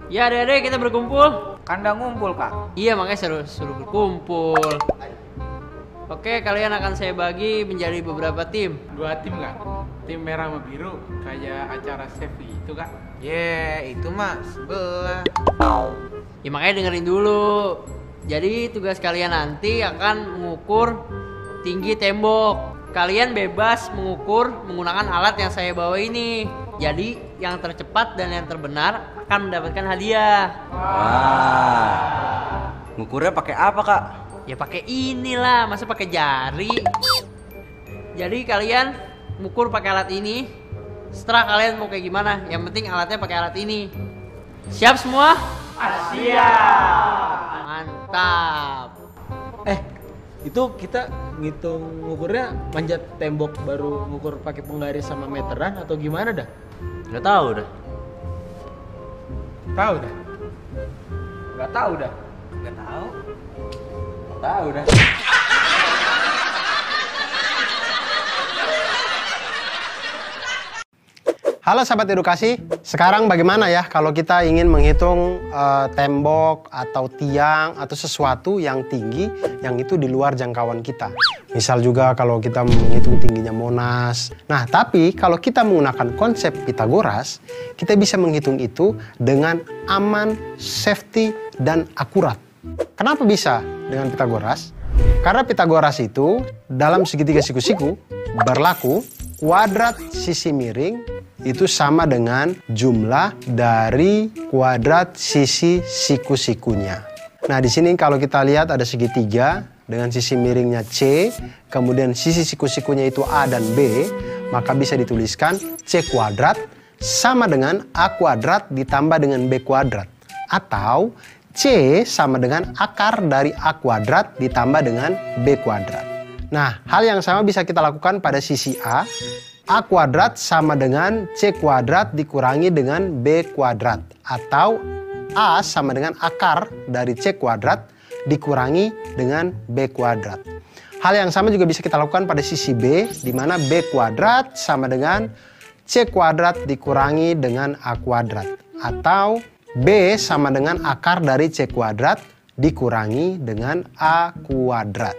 Ya adek-adek kita berkumpul. Kandang ngumpul kak. Iya makanya suruh berkumpul. Oke, kalian akan saya bagi menjadi beberapa tim. 2 tim kak. Tim merah sama biru kayak acara Sevi itu kak. Itu mah sebelah. Ya makanya dengerin dulu. Jadi tugas kalian nanti akan mengukur tinggi tembok. Kalian bebas mengukur menggunakan alat yang saya bawa ini. Jadi yang tercepat dan yang terbenar akan mendapatkan hadiah. Wah. Ngukurnya pakai apa kak? Ya pakai inilah, masa pakai jari. Jadi kalian mengukur pakai alat ini. Setelah kalian mau kayak gimana, yang penting alatnya pakai alat ini. Siap semua? Siap. Mantap. Itu kita ngitung ngukurnya manjat tembok baru ngukur pakai penggaris sama meteran atau gimana dah? Nggak tahu dah. Tahu dah. Gak tahu dah. Tahu dah. Halo sahabat edukasi, sekarang bagaimana ya kalau kita ingin menghitung tembok atau tiang atau sesuatu yang tinggi yang itu di luar jangkauan kita. Misal juga kalau kita menghitung tingginya Monas. Nah, tapi kalau kita menggunakan konsep Pitagoras, kita bisa menghitung itu dengan aman, safety, dan akurat. Kenapa bisa dengan Pitagoras? Karena Pitagoras itu dalam segitiga siku-siku berlaku kuadrat sisi miring itu sama dengan jumlah dari kuadrat sisi siku-sikunya. Nah, di sini kalau kita lihat ada segitiga dengan sisi miringnya C, kemudian sisi siku-sikunya itu A dan B, maka bisa dituliskan C kuadrat sama dengan A kuadrat ditambah dengan B kuadrat. Atau C sama dengan akar dari A kuadrat ditambah dengan B kuadrat. Nah, hal yang sama bisa kita lakukan pada sisi A. A kuadrat sama dengan C kuadrat dikurangi dengan B kuadrat. Atau A sama dengan akar dari C kuadrat dikurangi dengan B kuadrat. Hal yang sama juga bisa kita lakukan pada sisi B, di mana B kuadrat sama dengan C kuadrat dikurangi dengan A kuadrat. Atau B sama dengan akar dari C kuadrat dikurangi dengan A kuadrat.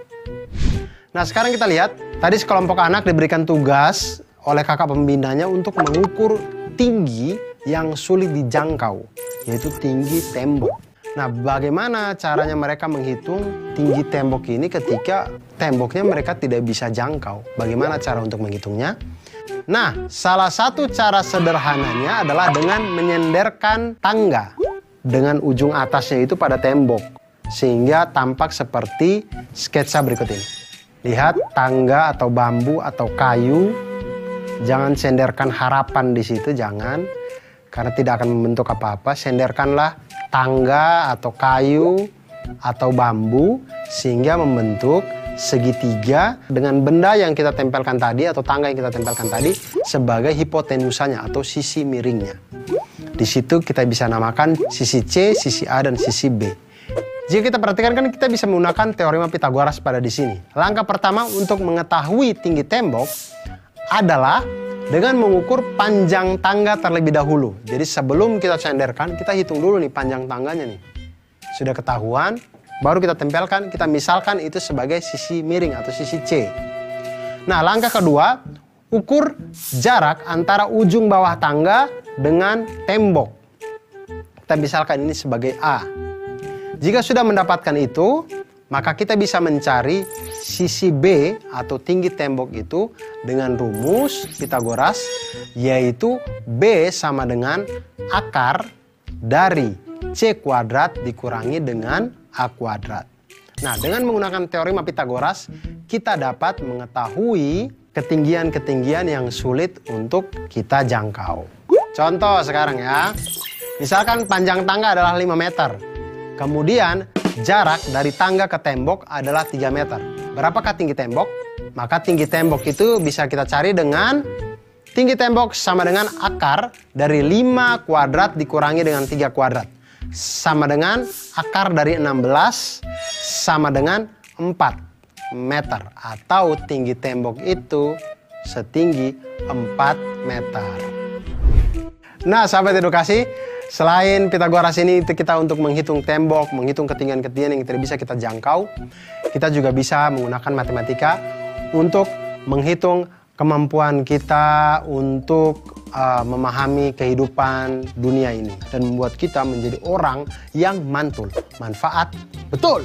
Nah, sekarang kita lihat, tadi sekelompok anak diberikan tugas oleh kakak pembinanya untuk mengukur tinggi yang sulit dijangkau, yaitu tinggi tembok. Nah, bagaimana caranya mereka menghitung tinggi tembok ini ketika temboknya mereka tidak bisa jangkau? Bagaimana cara untuk menghitungnya? Nah, salah satu cara sederhananya adalah dengan menyenderkan tangga dengan ujung atasnya itu pada tembok, sehingga tampak seperti sketsa berikut ini. Lihat tangga atau bambu atau kayu. Jangan senderkan harapan di situ, jangan. Karena tidak akan membentuk apa-apa. Senderkanlah tangga atau kayu atau bambu sehingga membentuk segitiga dengan benda yang kita tempelkan tadi atau tangga yang kita tempelkan tadi sebagai hipotenusanya atau sisi miringnya. Di situ kita bisa namakan sisi C, sisi A, dan sisi B. Jika kita perhatikan kan kita bisa menggunakan teorema Pitagoras pada di sini. Langkah pertama untuk mengetahui tinggi tembok adalah dengan mengukur panjang tangga terlebih dahulu. Jadi sebelum kita senderkan, kita hitung dulu nih panjang tangganya nih. Sudah ketahuan, baru kita tempelkan, kita misalkan itu sebagai sisi miring atau sisi C. Nah, langkah kedua, ukur jarak antara ujung bawah tangga dengan tembok. Kita misalkan ini sebagai A. Jika sudah mendapatkan itu, maka kita bisa mencari sisi B atau tinggi tembok itu dengan rumus Pitagoras, yaitu B sama dengan akar dari C kuadrat dikurangi dengan A kuadrat. Nah, dengan menggunakan teorema Pitagoras, kita dapat mengetahui ketinggian-ketinggian yang sulit untuk kita jangkau. Contoh sekarang ya, misalkan panjang tangga adalah 5 meter. Kemudian jarak dari tangga ke tembok adalah 3 meter. Berapakah tinggi tembok? Maka tinggi tembok itu bisa kita cari dengan tinggi tembok sama dengan akar dari 5 kuadrat dikurangi dengan 3 kuadrat. Sama dengan akar dari 16 sama dengan 4 meter. Atau tinggi tembok itu setinggi 4 meter. Nah, sahabat edukasi, Selain Pitagoras ini kita untuk menghitung tembok, menghitung ketinggian-ketinggian yang tidak bisa kita jangkau, kita juga bisa menggunakan matematika untuk menghitung kemampuan kita untuk memahami kehidupan dunia ini dan membuat kita menjadi orang yang mantul, manfaat, betul.